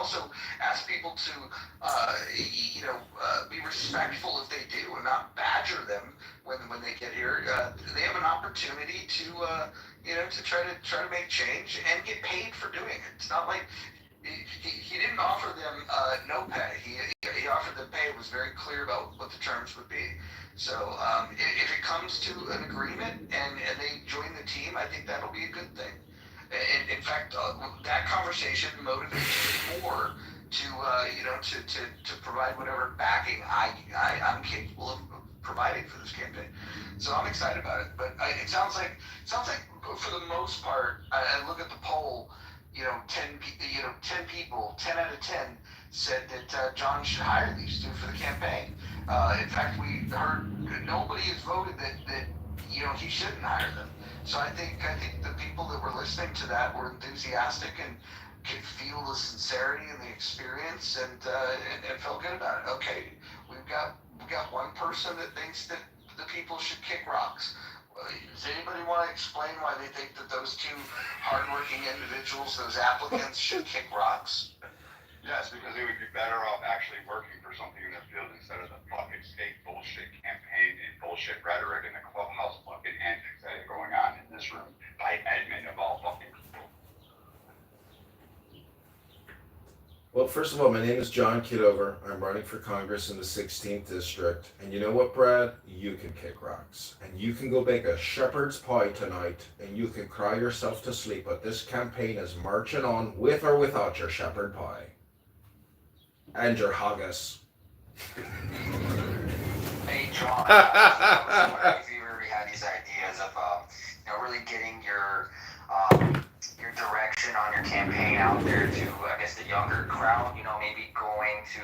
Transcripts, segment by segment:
also ask people to, be respectful if they do, and not badger them when they get here. They have an opportunity to, to try to make change and get paid for doing it. It's not like he didn't offer them no pay. He offered them pay. Was very clear about what the terms would be. So if it comes to an agreement and they join the team, I think that'll be a good thing. In fact, that conversation motivates me more to to provide whatever backing I'm capable of providing for this campaign. So I'm excited about it. But it sounds like for the most part, I look at the poll. 10 people, 10 out of 10 said that John should hire these two for the campaign. In fact, we heard nobody has voted that he shouldn't hire them. So I think the people that were listening to that were enthusiastic and could feel the sincerity and the experience and felt good about it. Okay, we've got one person that thinks that the people should kick rocks. Does anybody want to explain why they think that those two hardworking individuals, those applicants, should kick rocks? Yes, because they would be better off actually working for something in the field instead of the fucking state bullshit campaign and bullshit rhetoric and the clubhouse fucking antics that are going on in this room by admin of all fucking people. Well, first of all, my name is John Kitover. I'm running for Congress in the 16th District. And you know what, Brad? You can kick rocks. And you can go bake a shepherd's pie tonight, and you can cry yourself to sleep. But this campaign is marching on with or without your shepherd pie. And your haggis. Hey, John. If you already had these ideas of, really getting your direction on your campaign out there to, I guess, the younger crowd, maybe going to,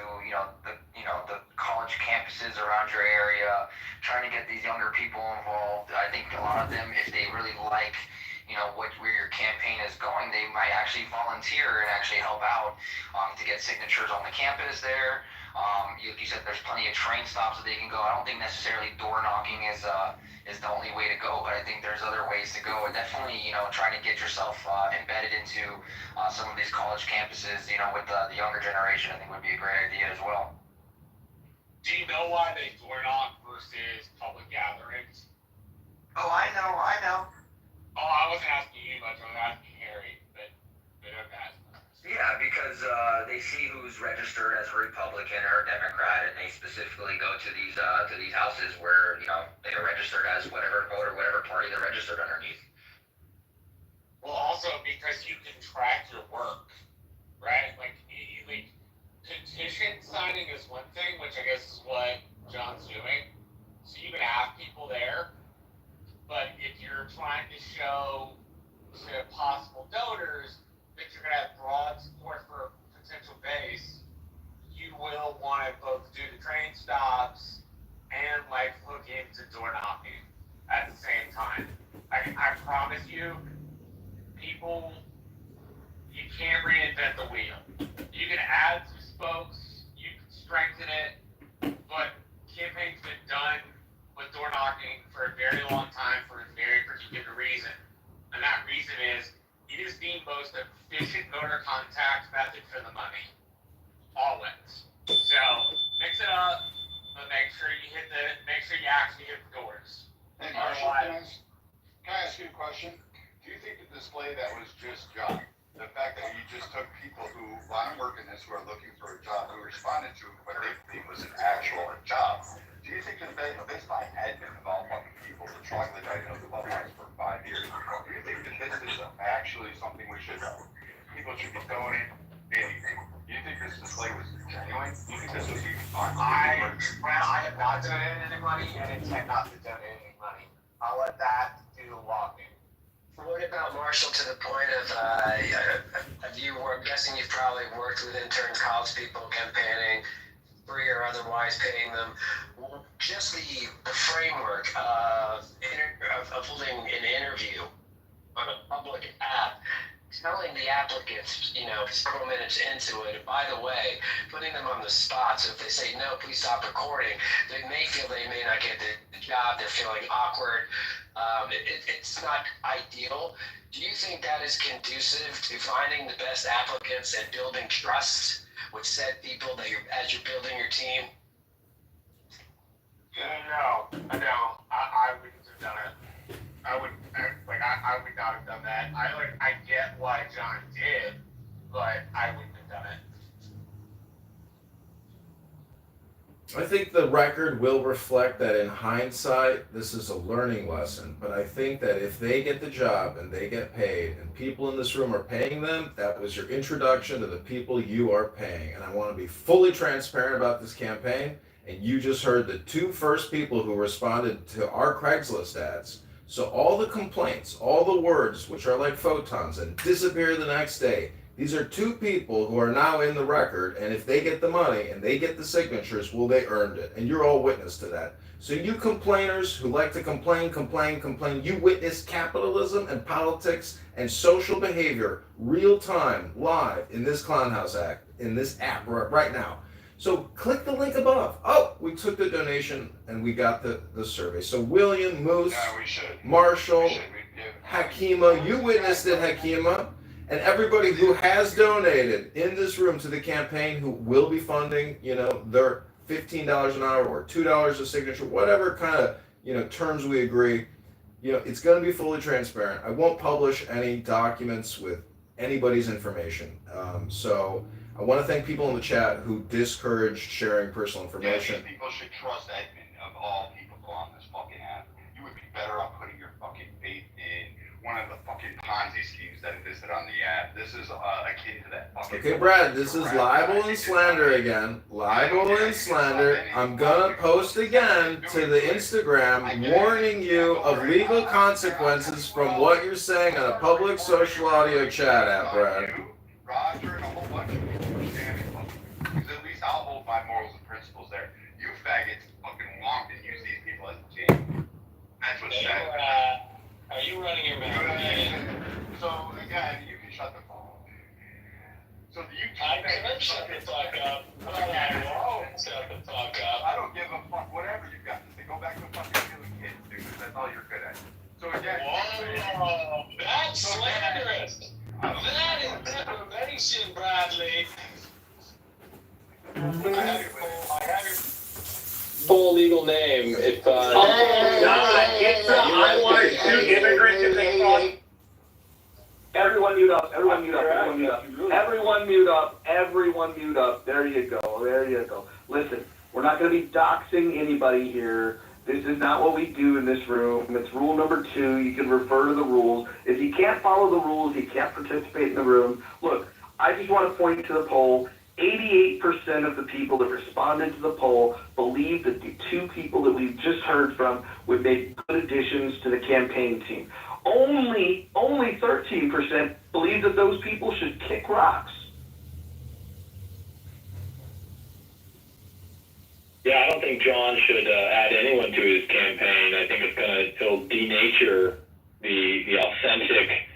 the college campuses around your area, trying to get these younger people involved. I think a lot of them, if they really like, where your campaign is going, they might actually volunteer and actually help out to get signatures on the campus there. You said there's plenty of train stops that they can go. I don't think necessarily door knocking is the only way to go, but I think there's other ways to go. And definitely, trying to get yourself embedded into some of these college campuses, with the younger generation, I think would be a great idea as well. Do you know why they door knock versus public gatherings? Oh, I know. Oh, I wasn't asking you much. I was asking Harry, but okay. Yeah, because they see who's registered as a Republican or a Democrat, and they specifically go to these houses where they are registered as whatever vote or whatever party they're registered underneath. Well, also because you can track your work, right? Like petition signing is one thing, which I guess is what John's doing. So you can have people there, but if you're trying to show to possible donors that you're going to have broad support for a potential base, you will want to both do the train stops and hook into door knocking at the same time. I promise you, people, you can't reinvent the wheel. You can add some spokes, you can strengthen it, but campaign's been done with door knocking for a very long time for a very particular reason. And that reason is it is the most efficient voter contact method for the money. Always. So mix it up, but make sure you actually hit the doors. Hey, Marshall, can I ask you a question? Do you think the display that was just John, the fact that you just took people who want to work in this, who are looking for a job, who responded to what they believe was an actual job, do you think that based by admin of all fucking people, the troglodyte of the Buckeyes for 5 years, do you think that this is actually something people should be donating? Do you think this display was genuine? Do you think this was even fun? I have not donated any money and intend not to donate any money. I'll let that do the walking. What about Marshall to the point of, I'm guessing you've probably worked with interns, college people campaigning, free or otherwise paying them. Just the framework of holding an interview on a public app telling the applicants, several minutes into it, and by the way, putting them on the spot. So if they say no, please stop recording, they may feel they may not get the job. They're feeling awkward. It's not ideal. Do you think that is conducive to finding the best applicants and building trust with said people that as you're building your team? No, I wouldn't have done it. I would not have done that. I get why John did, but I wouldn't have done it. I think the record will reflect that in hindsight, this is a learning lesson. But I think that if they get the job and they get paid and people in this room are paying them, that was your introduction to the people you are paying. And I want to be fully transparent about this campaign. And you just heard the two first people who responded to our Craigslist ads. So all the complaints, all the words, which are like photons and disappear the next day, these are two people who are now in the record, and if they get the money and they get the signatures, well, they earned it. And you're all witness to that. So you complainers who like to complain, you witnessed capitalism and politics and social behavior real time, live in this Clownhouse Act, in this app right now. So click the link above. Oh, we took the donation and we got the survey. So William, Moose, Marshall, Hakima, you witnessed it, Hakima. And everybody who has donated in this room to the campaign, who will be funding, their $15 an hour or $2 a signature, whatever kind of, terms we agree, it's going to be fully transparent. I won't publish any documents with anybody's information. So I want to thank people in the chat who discouraged sharing personal information. Yeah, people should trust admin of all people on this fucking app. You would be better off putting your fucking faith in one of the fucking Ponzi schemes that existed on the app. This is akin to that fucking... Okay, Brad, this is libel and slander again. Libel and slander. I'm gonna post again to the Instagram warning you of legal consequences from what you're saying on a public social audio chat app, Brad. Roger and a whole bunch of people are standing because at least I'll hold my morals and principles there. You faggots fucking wonk and use these people as a team. That's what's sad. Are you running your mouth? So again, you can shut the phone. So do you? I can shut the fuck up. I won't shut the fuck up. I don't give a fuck. Whatever you got to say, go back to fucking killing kids, dude. That's all you're good at. So again. Whoa, that's slanderous. That is defamation, Bradley. I have your full legal name. If I want to shoot immigrants if they fall. Everyone mute up. Everyone mute up. Everyone mute up. Everyone mute up. Everyone mute up. There you go. There you go. Listen, we're not going to be doxing anybody here. This is not what we do in this room. It's rule number 2. You can refer to the rules. If you can't follow the rules, you can't participate in the room. Look, I just want to point to the poll. 88% of the people that responded to the poll believe that the two people that we've just heard from would make good additions to the campaign team. Only 13% believe that those people should kick rocks. Yeah, I don't think John should add anyone to his campaign. I think it'll denature the authentic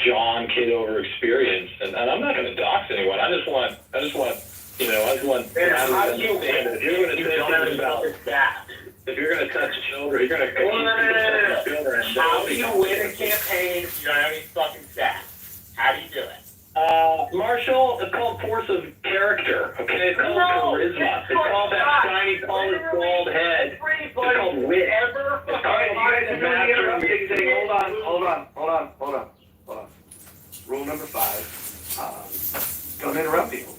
John Kitover experience. And I'm not going to dox anyone. I just want How do you win? If you're going to say something about if you're going to touch children, you're going to children. How do you win a campaign if you don't have any fucking stats? How do you do it? Marshall, it's called force of character, okay? It's called charisma. It's called that shiny, polished, bald head. It's called wit. Hold on. Rule number 5. Don't interrupt people.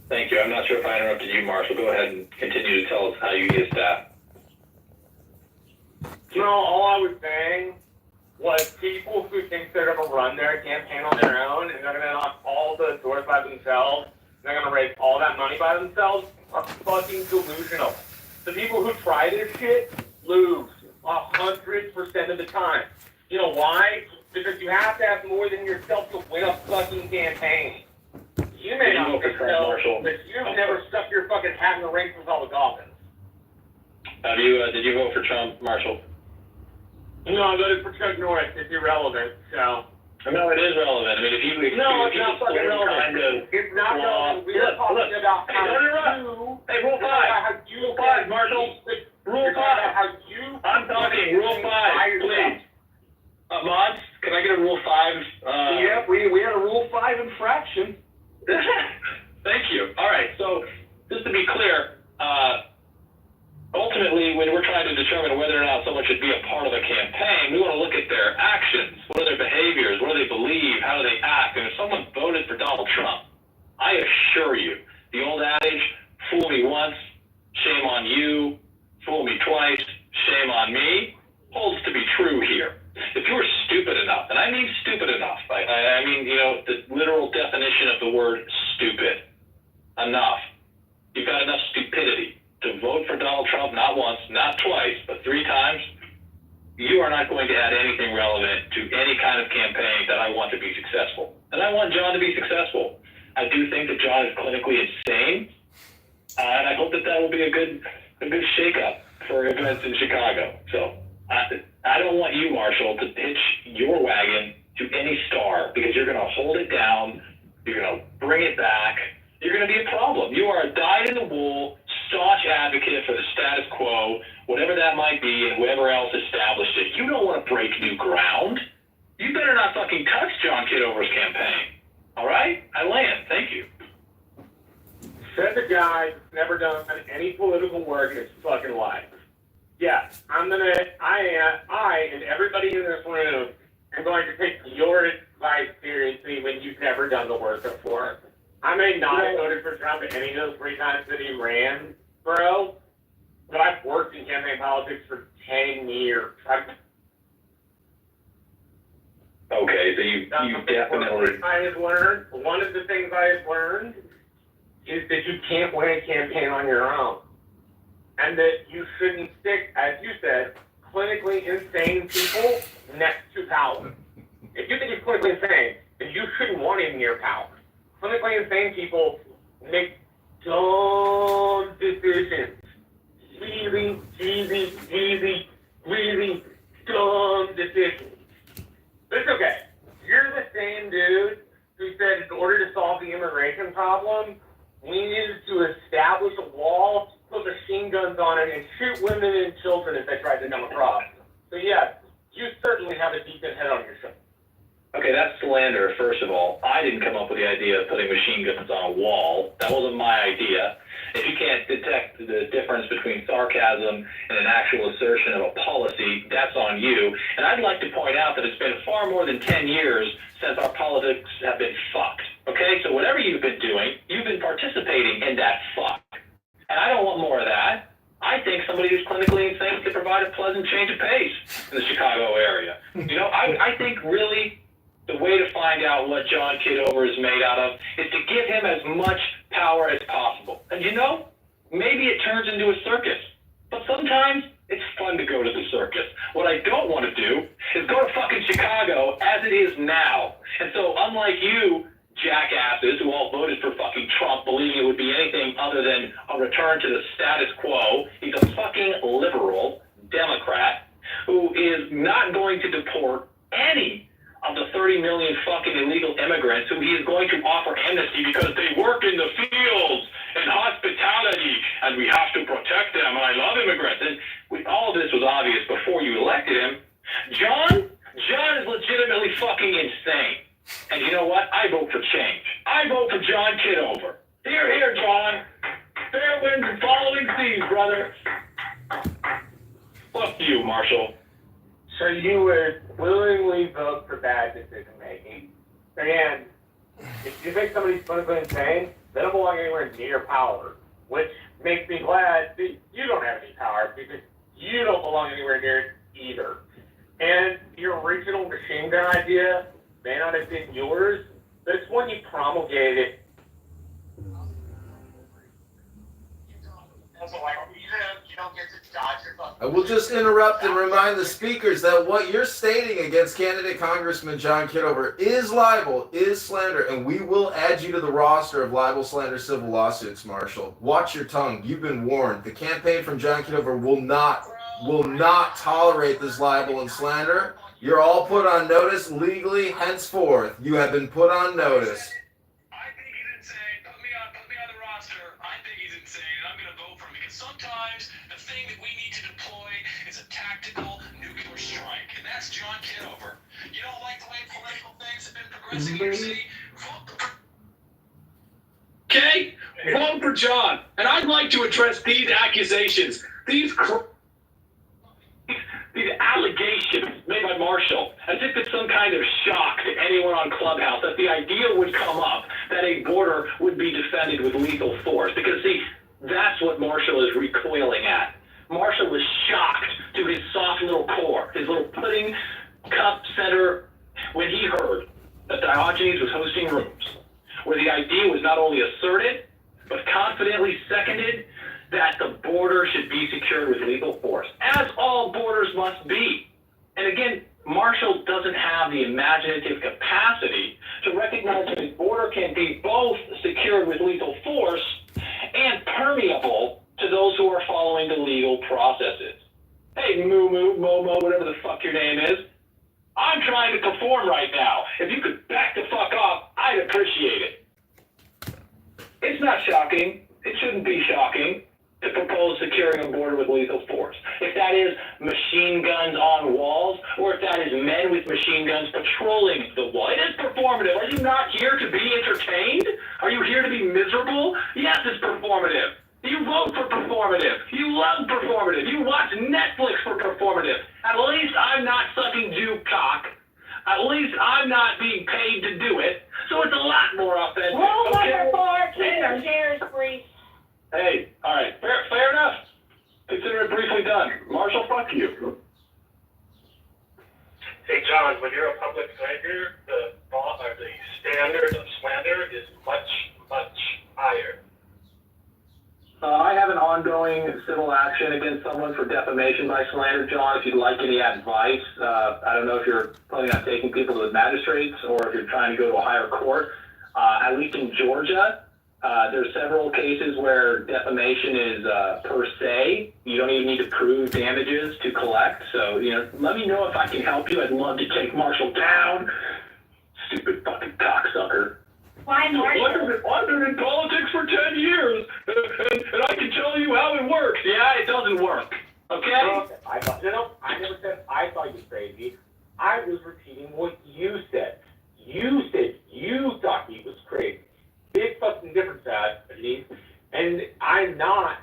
Thank you. I'm not sure if I interrupted you, Marshall. Go ahead and continue to tell us how you get staff. all I was saying was people who think they're going to run their campaign on their own and they're going to knock all the doors by themselves, and they're going to raise all that money by themselves, are fucking delusional. The people who try this shit lose 100% of the time. You know why? Because you have to have more than yourself to win a fucking campaign. You may not think so, but you've never stuck your fucking hat in the ring with all the Dolphins. Did you vote for Trump, Marshall? No, I voted for Chuck Norris. It's irrelevant, so. No, it is relevant. I mean, if you No, if it's you not fucking relevant. It's not relevant. We are talking about Hey, how don't interrupt. you. Hey, Rule 5. Rule 5, Marshall. Rule 5. How you. I'm talking. Rule 5, please. Mods, can I get a Rule 5? Yep, we had a Rule 5 infraction. Thank you. All right, so just to be clear, ultimately, when we're trying to determine whether or not someone should be a part of a campaign, we want to look at their actions. What are their behaviors? What do they believe? How do they act? And if someone voted for Donald Trump, I assure you, the old adage, fool me once, shame on you, fool me twice, shame on me, holds to be true here. If you were stupid enough, and I mean stupid enough, I mean, you know, the literal definition of the word stupid, enough. You've got enough stupidity to vote for Donald Trump not once, not twice, but 3 times. You are not going to add anything relevant to any kind of campaign that I want to be successful. And I want John to be successful. I do think that John is clinically insane, and I hope that that will be a good shakeup for events in Chicago. So I don't want you, Marshall, to hitch your wagon to any star because you're going to hold it down. You're going to bring it back. You're going to be a problem. You are a dyed-in-the-wool, staunch advocate for the status quo, whatever that might be, and whoever else established it. You don't want to break new ground. You better not fucking touch John Kitover's campaign. All right? I land. Thank you. Said the guy that's never done any political work in his fucking life. Yeah, I and everybody in this room am going to take your advice seriously when you've never done the work before. I may not have voted for Trump at any of those 3 times that he ran, bro, but I've worked in campaign politics for 10 years. Okay, so you definitely... One of the things I have learned is that you can't win a campaign on your own. And that you shouldn't stick, as you said, clinically insane people next to power. If you think he's clinically insane, then you shouldn't want him near power. Clinically insane people make dumb decisions. Really dumb decisions. But it's okay. You're the same dude who said in order to solve the immigration problem, we needed to establish a wall, put machine guns on it, and shoot women and children if they tried to come across. So yeah, you certainly have a decent head on your shoulder. Okay, that's slander, first of all. I didn't come up with the idea of putting machine guns on a wall. That wasn't my idea. If you can't detect the difference between sarcasm and an actual assertion of a policy, that's on you. And I'd like to point out that it's been far more than 10 years since our politics have been fucked. Okay, so whatever you've been doing, you've been participating in that fuck. And I don't want more of that. I think somebody who's clinically insane could provide a pleasant change of pace in the Chicago area. You know, I think really the way to find out what John Kitover is made out of is to give him as much power as possible. And you know, maybe it turns into a circus. But sometimes it's fun to go to the circus. What I don't want to do is go to fucking Chicago as it is now. And so unlike you, jackasses who all voted for fucking Trump believing it would be anything other than a return to the status quo, he's a fucking liberal Democrat who is not going to deport any of the 30 million fucking illegal immigrants who he is going to offer amnesty because they work in the fields and hospitality and we have to protect them and I love immigrants. And all of this was obvious before you elected him. John is legitimately fucking insane. And you know what? I vote for change. I vote for John Kitover. Here, John. Fair winds and following seas, brother. Fuck you, Marshall. So you would willingly vote for bad decision making. Again, if you think somebody's clinically insane, they don't belong anywhere near power, which makes me glad that you don't have any power because you don't belong anywhere near it either. And your original machine gun idea may not have been yours, but it's one you promulgated. Also, like, you don't get to dodge your fucking... I will just interrupt and remind the speakers that what you're stating against candidate Congressman John Kitover is libel, is slander, and we will add you to the roster of libel, slander, civil lawsuits, Marshall. Watch your tongue. You've been warned. The campaign from John Kitover will not will not tolerate this libel and slander. You're all put on notice legally henceforth. You have been put on notice. I think he's insane. Put me on the roster. I think he's insane, and I'm going to vote for him because sometimes the thing that we need to deploy is a tactical nuclear strike, and that's John Kitover. You don't like the way political things have been progressing in your city? Okay, vote for John. And I'd like to address these accusations, these allegations made by Marshall, as if it's some kind of shock to anyone on Clubhouse that the idea would come up that a border would be defended with lethal force. Because, see, that's what Marshall is recoiling at. Marshall was shocked to his soft little core, his little pudding cup center, when he heard that Diogenes was hosting rooms where the idea was not only asserted, but confidently seconded that the border should be secured with lethal force, as all borders must be. And again, Marshall doesn't have the imaginative capacity to recognize that a border can be both secured with lethal force and permeable to those who are following the legal processes. Hey, Moo, Momo, whatever the fuck your name is, I'm trying to perform right now. If you could back the fuck off, I'd appreciate it. It's not shocking. It shouldn't be shocking to propose securing a border with lethal force. If that is machine guns on walls, or if that is men with machine guns patrolling the wall. It is performative. Are you not here to be entertained? Are you here to be miserable? Yes, it's performative. You vote for performative. You love performative. You watch Netflix for performative. At least I'm not sucking Jew cock. At least I'm not being paid to do it. So it's a lot more authentic. Rule Okay? number 4, keep your chairs brief. Hey, all right, fair enough. Consider it briefly done. Marshall, fuck you. Hey, John, when you're a public figure, the standard of slander is much, much higher. I have an ongoing civil action against someone for defamation by slander, John. If you'd like any advice, I don't know if you're planning on taking people to the magistrates or if you're trying to go to a higher court. At least in Georgia, there's several cases where defamation is per se. You don't even need to prove damages to collect. So, let me know if I can help you. I'd love to take Marshall down. Stupid fucking cocksucker. Why, Marshall? I've been in politics for 10 years, and I can tell you how it works. Yeah, it doesn't work. Okay? I never said I thought you were crazy. I was repeating what you said. You said you thought he was crazy. Big fucking difference, Denise. And I'm not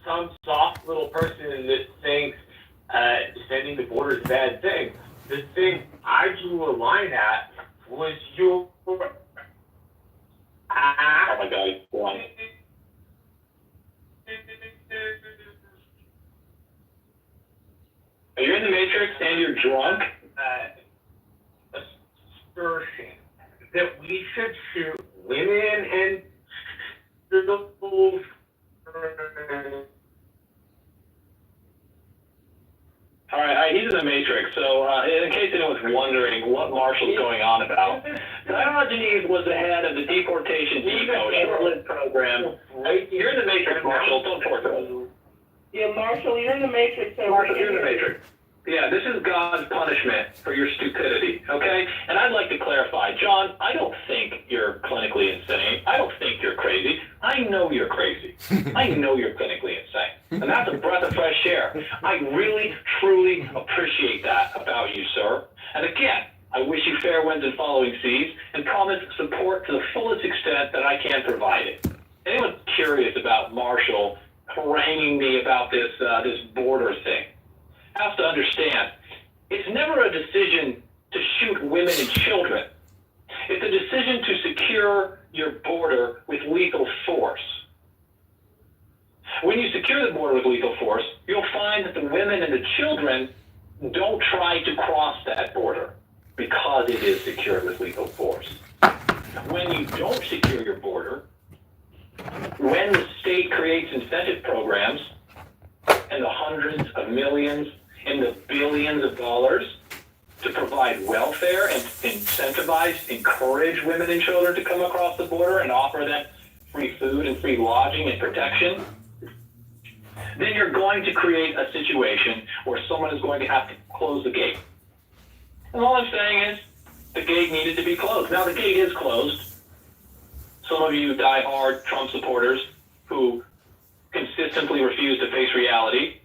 some soft little person that thinks defending the border is a bad thing. The thing I drew a line at was your... Oh my God, he's blind. Are you in the Matrix and you're drunk? Assertion that we should shoot women and children. All right, he's in the Matrix. So, in case anyone's wondering what Marshall's going on about, Diogenes was the head of the Deportation Depot short-lived program. You're in the Matrix, Marshall. Don't torture us. Yeah, Marshall, you're in the Matrix. Marshall, you're in the Matrix. Yeah, this is God's punishment for your stupidity, okay? And I'd like to clarify, John, I don't think you're clinically insane. I don't think you're crazy. I know you're crazy. I know you're clinically insane. And that's a breath of fresh air. I really, truly appreciate that about you, sir. And again, I wish you fair winds and following seas and promise support to the fullest extent that I can provide it. Anyone curious about Marshall haranguing me about this border thing has to understand, it's never a decision to shoot women and children. It's a decision to secure your border with lethal force. When you secure the border with lethal force, you'll find that the women and the children don't try to cross that border because it is secured with lethal force. When you don't secure your border, when the state creates incentive programs and the hundreds of millions and the billions of dollars to provide welfare and incentivize, encourage women and children to come across the border and offer them free food and free lodging and protection, then you're going to create a situation where someone is going to have to close the gate. And all I'm saying is, the gate needed to be closed. Now the gate is closed. Some of you die-hard Trump supporters who consistently refuse to face reality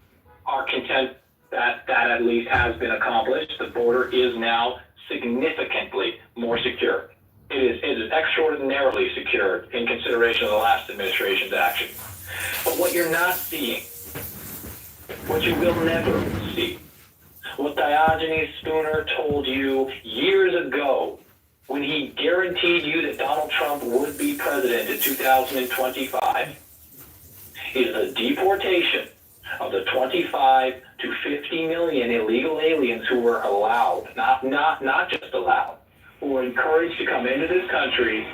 are content that at least has been accomplished. The border is now significantly more secure. It is extraordinarily secure in consideration of the last administration's action. But what you're not seeing, what you will never see, what Diogenes Spooner told you years ago when he guaranteed you that Donald Trump would be president in 2025, is the deportation of the 25 to 50 million illegal aliens who were allowed, not just allowed, who were encouraged to come into this country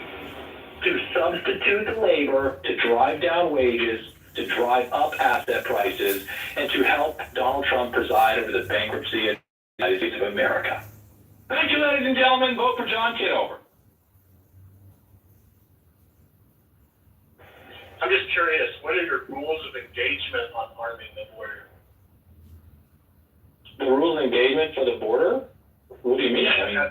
to substitute the labor, to drive down wages, to drive up asset prices, and to help Donald Trump preside over the bankruptcy of the United States of America. Thank you, ladies and gentlemen. Vote for John Kitover. I'm just curious, what are your rules of engagement on arming the border? The rules of engagement for the border? What do you mean? I mean,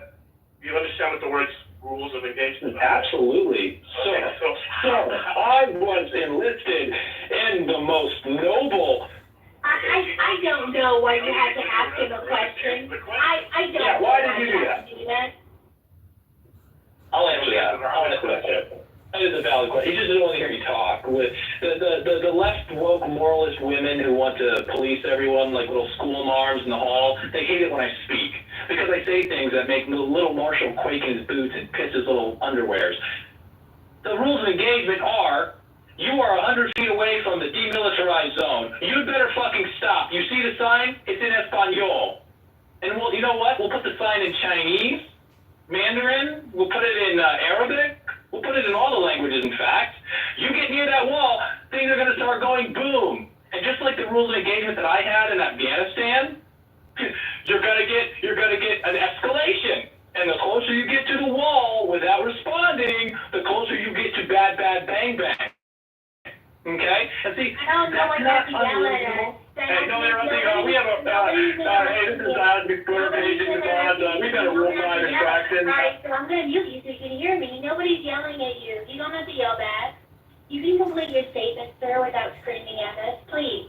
You understand what the words rules of engagement are? absolutely. Okay, So I was enlisted in the most noble. I don't know why you had to ask him a question. I don't Yeah, know why did you do had that? to do that. I'll answer that. That is a valid question. He just doesn't want to hear me talk. With the left woke moralist women who want to police everyone like little school marms in the hall, they hate it when I speak because I say things that make little Marshall quake in his boots and piss his little underwears. The rules of engagement are: you are 100 feet away from the demilitarized zone. You'd better fucking stop. You see the sign? It's in Espanol. And you know what? We'll put the sign in Chinese, Mandarin. We'll put it in Arabic. We'll put it in all the languages, in fact. You get near that wall, things are going to start going boom. And just like the rules of engagement that I had in Afghanistan, you're going to get an escalation. And the closer you get to the wall without responding, the closer you get to bad, bang, bang. Okay? And see, I don't know what that's that's not yelling at unreasonable. us. Hey, no interrupting. We have a, hey, this is Discord page in the pod. We got a Rule 5 infraction. Right, so I'm gonna mute you so you can hear me. Nobody's yelling at you. You don't have to yell back. You can complete your statement, sir, without screaming at us, please.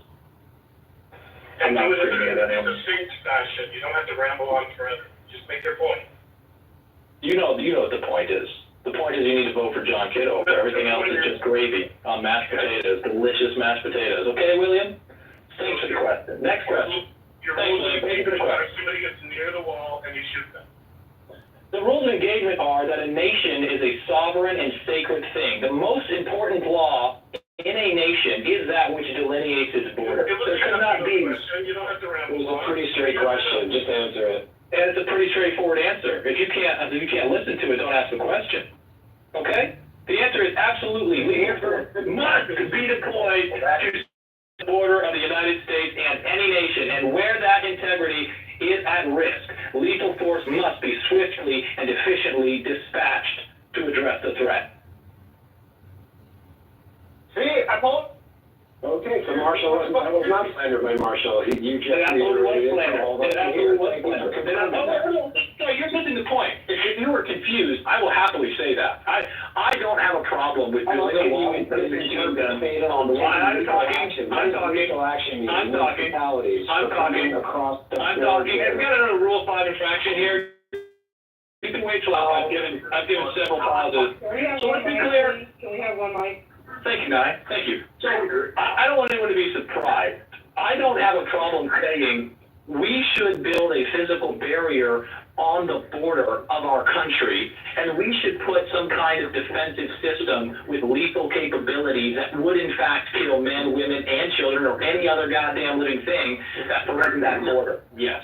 I'm not screaming at In a anyone. succinct fashion, you don't have to ramble on forever. Just make your point. You know what the point is. The point is you need to vote for John Kitover. Everything else is just gravy on mashed potatoes, delicious mashed potatoes. Okay, William? Thanks for the question. Next question. Your Thanks, rules of William. Thanks for the engagement are question. somebody gets near the wall and you shoot them. The rules of engagement are that a nation is a sovereign and sacred thing. The most important law in a nation is that which delineates its border. There cannot be. You don't have to ramble It was a on. pretty straight question. Just answer it. And it's a pretty straightforward answer. If you can't listen to it, don't ask the question. Okay? The answer is absolutely lethal force must be deployed to the border of the United States and any nation, and where that integrity is at risk, lethal force must be swiftly and efficiently dispatched to address the threat. See, I told. Okay, so Marshall was not slandered by Marshall. You just It absolutely was reiterated slander. all the It absolutely was Thank you slander. for confirming that. No, you're missing the point. If you were confused, I will happily say that. I don't have a problem with building a wall and putting them. I'm talking. Have you got another Rule 5 infraction here? You can wait till I've given several pauses. So let's be clear. Can we have one mic? Thank you, Guy. Thank you. So I don't want anyone to be surprised. I don't have a problem saying we should build a physical barrier on the border of our country, and we should put some kind of defensive system with lethal capabilities that would in fact kill men, women, and children, or any other goddamn living thing that threatens that border. Yes,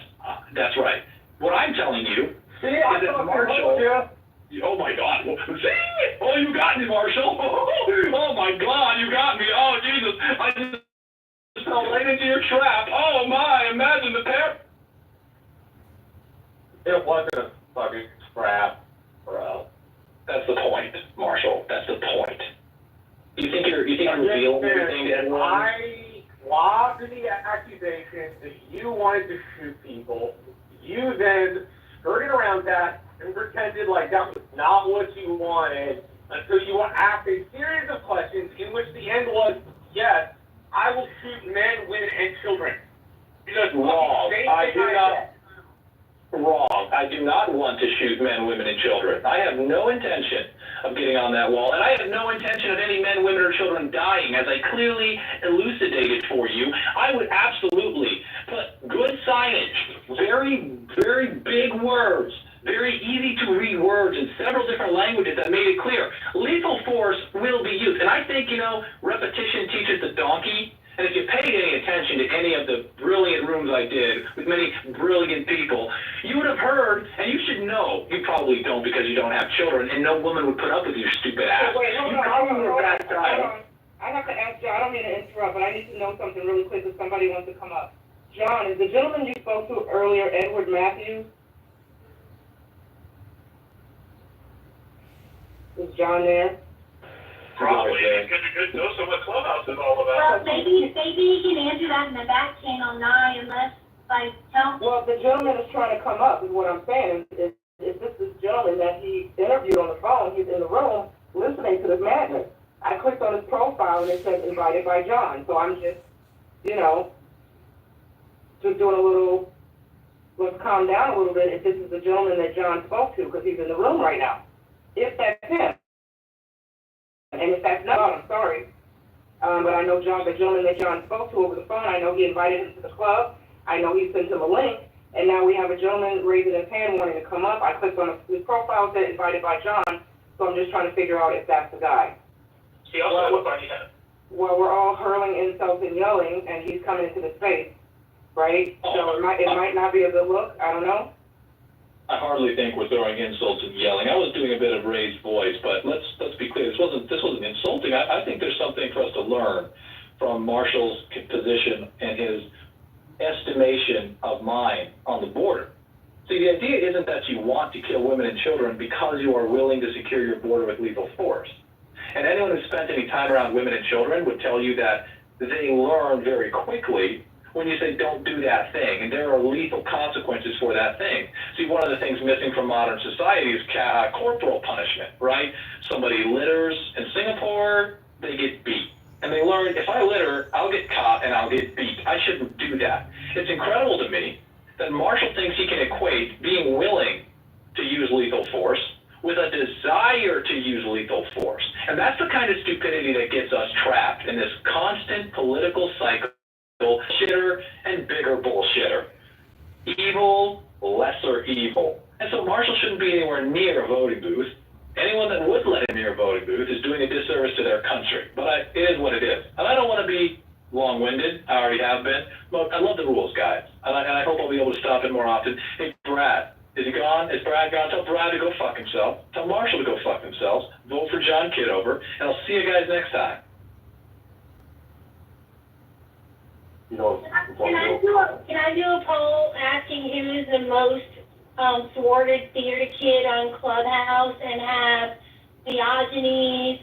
that's right. What I'm telling you is that Marshall... Oh my God! See? Oh, you got me, Marshall! Oh my God, you got me! Oh Jesus! I just fell right into your trap. Oh my! Imagine the pair. It wasn't a fucking trap, bro. That's the point, Marshall. That's the point. You think you're revealing everything to everyone? after the accusation that you wanted to shoot people, you then skirted around that and pretended like that was not what you wanted until you were asked a series of questions in which the end was, yes, I will shoot men, women, and children. Wrong. Wrong. I do not want to shoot men, women, and children. I have no intention of getting on that wall, and I have no intention of any men, women, or children dying, as I clearly elucidated for you. I would absolutely put good signage, very, very big words, very easy to read words in several different languages that made it clear. Lethal force will be used. And I think, repetition teaches the donkey. And if you paid any attention to any of the brilliant rooms I did with many brilliant people, you would have heard, and you should know, you probably don't because you don't have children, and no woman would put up with your stupid ass. Wait, hold on. I have to ask John, I don't mean to interrupt, but I need to know something really quick because somebody wants to come up. John, is the gentleman you spoke to earlier, Edward Matthews? Is John there? Probably, because you could know what Clubhouse is all about. Well, maybe he can answer that in the back channel now, unless I tell. Well, the gentleman is trying to come up, is what I'm saying. Is this gentleman that he interviewed on the phone? He's in the room listening to this madness. I clicked on his profile and it says invited by John. So I'm just, just doing a little, let's calm down a little bit if this is the gentleman that John spoke to, because he's in the room right now. If that's him. And if that's not, I'm sorry. But I know John, the gentleman that John spoke to over the phone, I know he invited him to the club. I know he sent him a link. And now we have a gentleman raising his hand wanting to come up. I clicked on his profile, said invited by John. So I'm just trying to figure out if that's the guy. He also has a funny head. Well, we're all hurling insults and yelling, and he's coming into the space, right? So it might not be a good look. I don't know. I hardly think we're throwing insults and yelling. I was doing a bit of raised voice, but let's be clear. This wasn't insulting. I think there's something for us to learn from Marshall's position and his estimation of mine on the border. See, the idea isn't that you want to kill women and children because you are willing to secure your border with lethal force. And anyone who spent any time around women and children would tell you that they learn very quickly when you say don't do that thing, and there are lethal consequences for that thing. See, one of the things missing from modern society is corporal punishment, right? Somebody litters in Singapore, they get beat. And they learn, if I litter, I'll get caught and I'll get beat. I shouldn't do that. It's incredible to me that Marshall thinks he can equate being willing to use lethal force with a desire to use lethal force. And that's the kind of stupidity that gets us trapped in this constant political cycle. Bullshitter and bigger bullshitter. Evil, lesser evil. And so Marshall shouldn't be anywhere near a voting booth. Anyone that would let him near a voting booth is doing a disservice to their country. But it is what it is. And I don't want to be long-winded. I already have been. But I love the rules, guys. And I hope I'll be able to stop in more often. Hey, Brad. Is he gone? Is Brad gone? Tell Brad to go fuck himself. Tell Marshall to go fuck themselves. Vote for John Kitover. And I'll see you guys next time. Can I do a poll asking who's the most thwarted theater kid on Clubhouse and have Diogenes,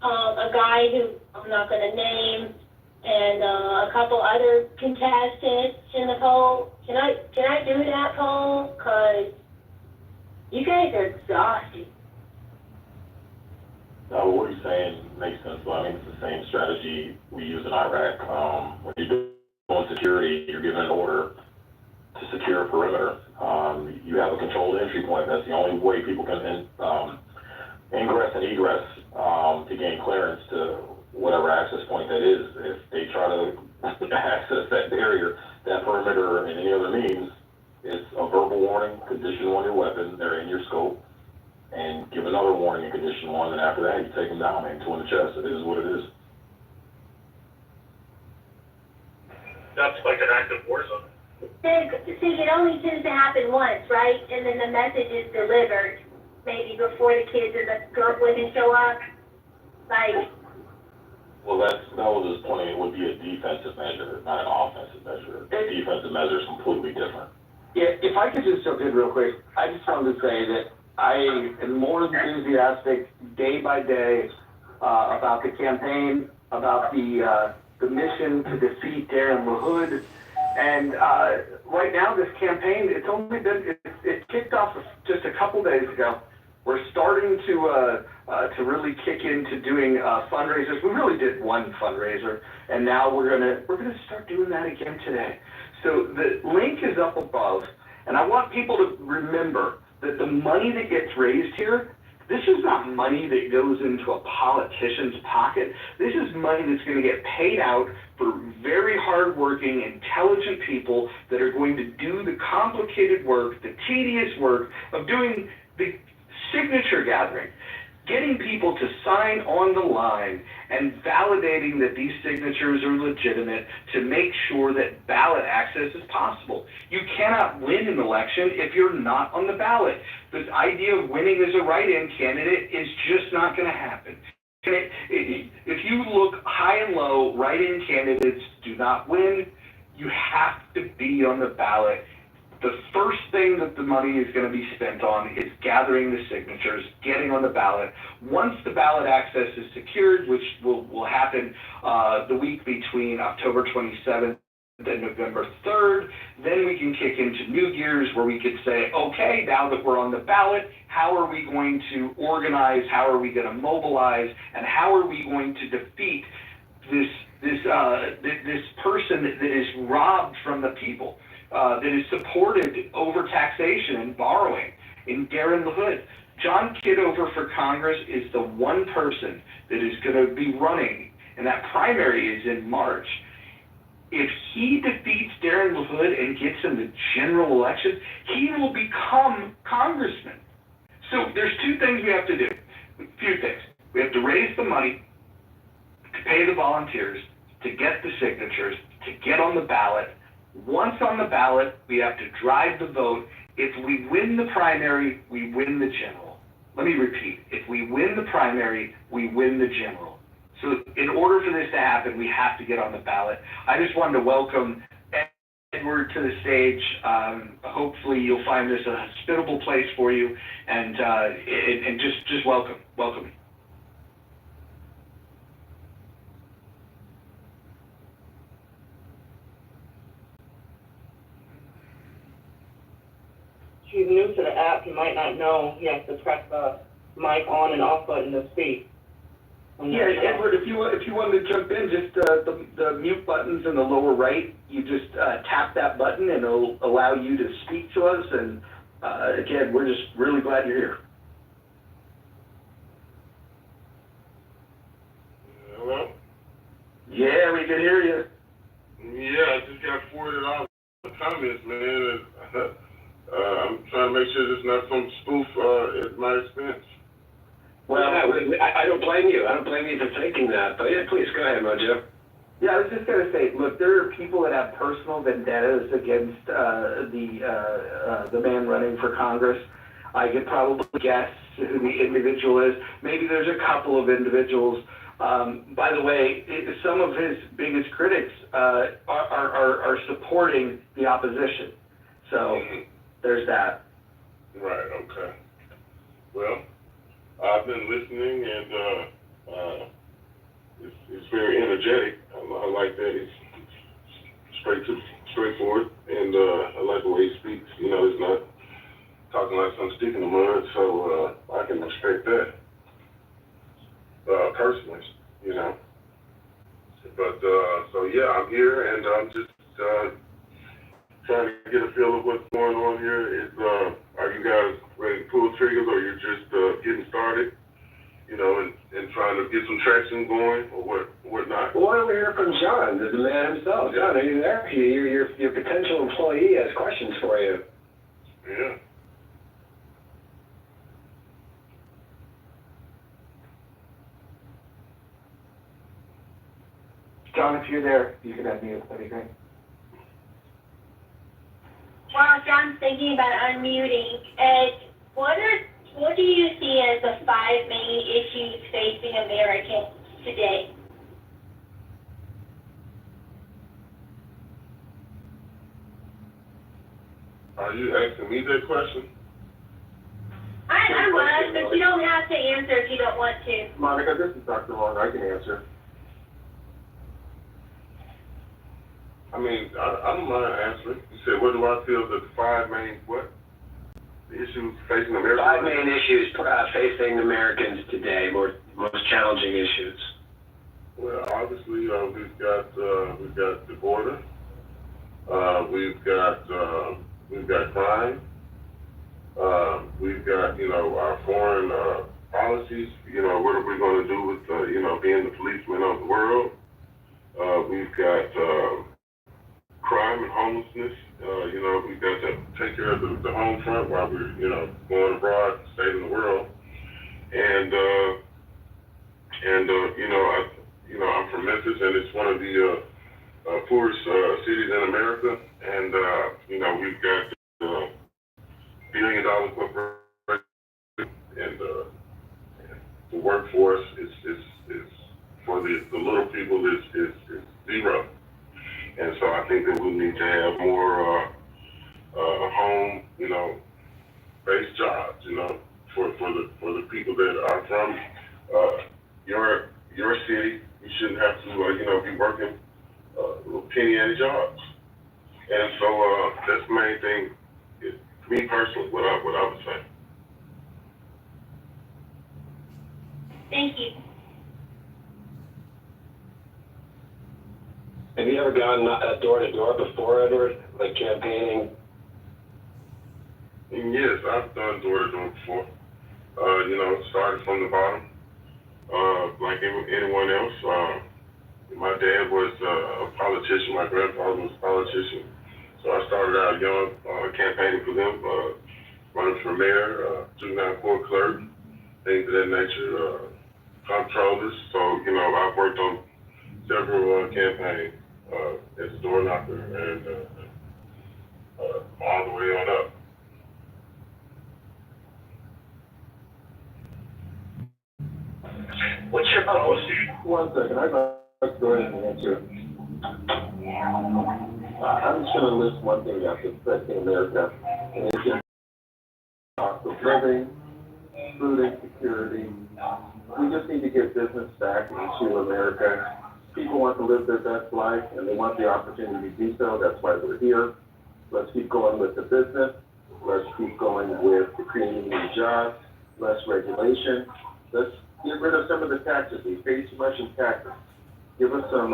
a guy who I'm not going to name, and a couple other contestants in the poll? Can I do that poll? Because you guys are exhausted. No, what you're saying makes sense. But I mean, it's the same strategy we use in Iraq. When you're doing security, you're given an order to secure a perimeter. You have a controlled entry point. That's the only way people can ingress and egress to gain clearance to whatever access point that is. If they try to access that barrier, that perimeter, and any other means, it's a verbal warning, condition on your weapon, they're in your scope, and give another warning and condition one, and after that, you take them down, man, two in the chest. It is what it is. That's like an active war zone. See, it only tends to happen once, right? And then the message is delivered maybe before the kids and the drug women show up. Like. Well, that was his point. It would be a defensive measure, not an offensive measure. A defensive measure is completely different. Yeah, if I could just jump in real quick, I just wanted to say that I am more enthusiastic day by day about the campaign, about the the mission to defeat Darren LaHood. And right now, this campaign, it kicked off just a couple days ago. We're starting to really kick into doing fundraisers. We really did one fundraiser, and now we're gonna start doing that again today. So the link is up above, and I want people to remember that the money that gets raised here, this is not money that goes into a politician's pocket. This is money that's going to get paid out for very hardworking, intelligent people that are going to do the complicated work, the tedious work of doing the signature gathering, getting people to sign on the line and validating that these signatures are legitimate to make sure that ballot access is possible. You cannot win an election if you're not on the ballot. The idea of winning as a write-in candidate is just not going to happen. If you look high and low, write-in candidates do not win. You have to be on the ballot. The first thing that the money is going to be spent on is gathering the signatures, getting on the ballot. Once the ballot access is secured, which will happen the week between October 27th and November 3rd, then we can kick into new gears where we could say, okay, now that we're on the ballot, how are we going to organize, how are we going to mobilize, and how are we going to defeat this person that is robbed from the people? That is supported over taxation and borrowing in Darren LaHood. John Kitover for Congress is the one person that is going to be running, and that primary is in March. If he defeats Darren LaHood and gets in the general election, he will become congressman. So there's two things we have to do. A few things. We have to raise the money to pay the volunteers, to get the signatures, to get on the ballot. Once on the ballot, we have to drive the vote. If we win the primary, we win the general. Let me repeat. If we win the primary, we win the general. So in order for this to happen, we have to get on the ballot. I just wanted to welcome Edward to the stage. Hopefully you'll find this a hospitable place for you, and just welcome. He's new to the app, he might not know he has to press the mic on and off button to speak. Yeah, Edward, if you wanted to jump in, just the mute button's in the lower right. You just tap that button and it'll allow you to speak to us. And again, we're just really glad you're here. Hello? Yeah, we can hear you. Yeah, I just got forwarded all the comments, man. I'm trying to make sure there's not some spoof at my expense. Well, I don't blame you. I don't blame you for thinking that. But yeah, please go ahead, Mojo. Yeah, I was just going to say, look, there are people that have personal vendettas against the man running for Congress. I could probably guess who the individual is. Maybe there's a couple of individuals. By the way, some of his biggest critics are supporting the opposition. So there's that. Right, okay. Well, I've been listening, and it's very energetic. I like that. It's straightforward, and I like the way he speaks. You know, he's not talking like some stick in the mud, so I can respect that personally, you know. But so yeah, I'm here, and I'm just trying to get a feel of what's going on here. Are you guys ready to pull triggers, or you're just getting started, you know, and trying to get some traction going, or whatnot? Well, why don't we hear from John, the man himself? John, are you there? Your potential employee has questions for you. Yeah. John, if you're there, you can unmute. That'd be great. While John's thinking about unmuting, Ed, what do you see as the 5 main issues facing Americans today? Are you asking me that question? I was, but you don't have to answer if you don't want to. Monica, this is Dr. Long. I can answer. I mean, I don't mind answering. You said, what do I feel that the five main, what? The issues facing America? Five main issues facing Americans today, most challenging issues. Well, obviously, we've got the border. We've got crime. We've got, our foreign policies. What are we going to do with, being the policemen of the world? We've got crime and homelessness. We've got to take care of the home front while we're, going abroad, state in the world. And I'm from Memphis, and it's one of the poorest cities in America. And, we've got billion-dollar corporation, and the workforce is for the little people is zero. And so I think that we need to have more home, based jobs, for the people that are from your city. You shouldn't have to, be working penny ante jobs. And so that's the main thing, to me personally, what I would say. Thank you. Have you ever gone door to door before, Edward, like campaigning? Yes, I've done door to door before. Started from the bottom, like anyone else. My dad was a politician. My grandfather was a politician. So I started out young, campaigning for them, running for mayor, juvenile court clerk, things of that nature, comptrollers. So, I've worked on several campaigns as a door knocker and all the way on up. What's your policy? One second, I'd like to go ahead and answer. I'm just going to list one thing that's affecting America, and it's the cost of living, food insecurity. We just need to get business back into America. People want to live their best life, and they want the opportunity to do so. That's why we're here. Let's keep going with the business. Let's keep going with the creating new jobs, less regulation. Let's get rid of some of the taxes. We pay too much in taxes. Give us some,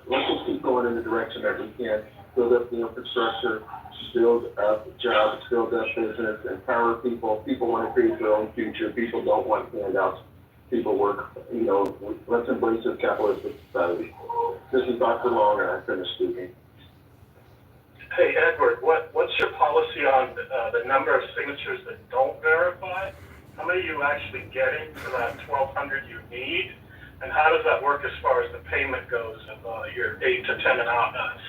let's just keep going in the direction that we can. Build up the infrastructure, build up jobs, build up business, empower people. People want to create their own future. People don't want handouts. People work, let's embrace this capitalistic society. This is Dr. Long, and I finished speaking. Hey, Edward, what's your policy on the number of signatures that don't verify? How many are you actually getting for that 1,200 you need? And how does that work as far as the payment goes of your 8 to 10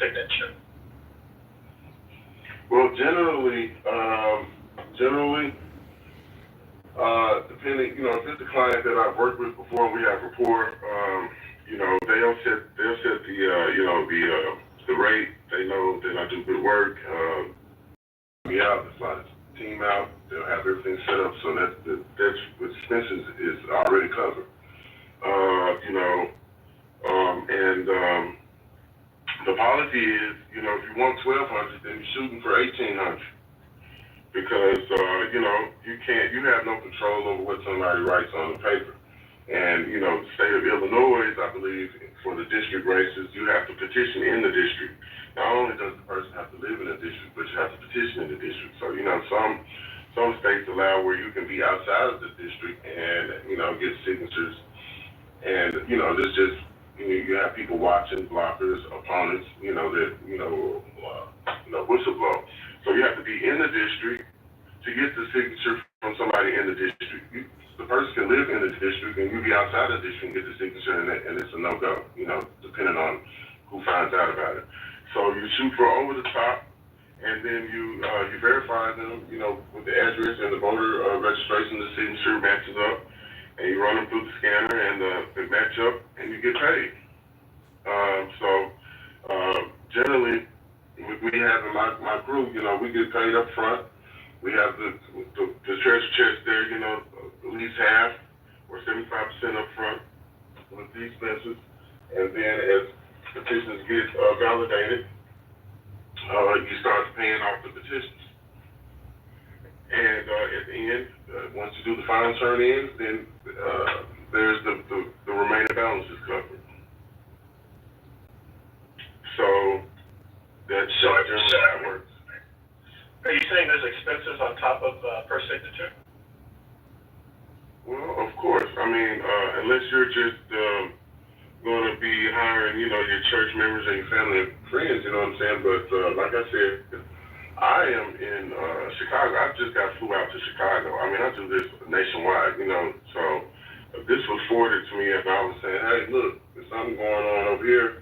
signature? Well, generally, depending, if it's a client that I've worked with before and we have rapport, they'll set the rate. They know that I do good work. Me out, the fly the team out. They'll have everything set up so that's with expenses is already covered. And the policy is, if you want 1,200, then you're shooting for 1,800. Because, you have no control over what somebody writes on the paper. And, the state of Illinois, I believe, for the district races, you have to petition in the district. Not only does the person have to live in the district, but you have to petition in the district. So, some states allow where you can be outside of the district and, get signatures. And, there's just, you have people watching, blockers, opponents, whistleblow. So you have to be in the district to get the signature from somebody in the district. The person can live in the district and you be outside the district and get the signature and it's a no-go, depending on who finds out about it. So you shoot for over the top and then you verify them, with the address and the voter registration, the signature matches up. And you run them through the scanner and they match up and you get paid. Generally, we have in my group, we get paid up front. We have the treasure chest there, at least half or 75% up front with the expenses. And then as petitions get validated, you start paying off the petitions. And at the end, once you do the final turn in, then there's the remaining balance is covered. So that's generally how it works. Are you saying there's expenses on top of per signature? Well, of course. I mean, unless you're just going to be hiring, you know, your church members and your family and friends, you know what I'm saying? But like I said, I am in Chicago. I just flew out to Chicago. I mean, I do this nationwide, you know. So this was forwarded to me, and I was saying, hey, look, there's something going on over here.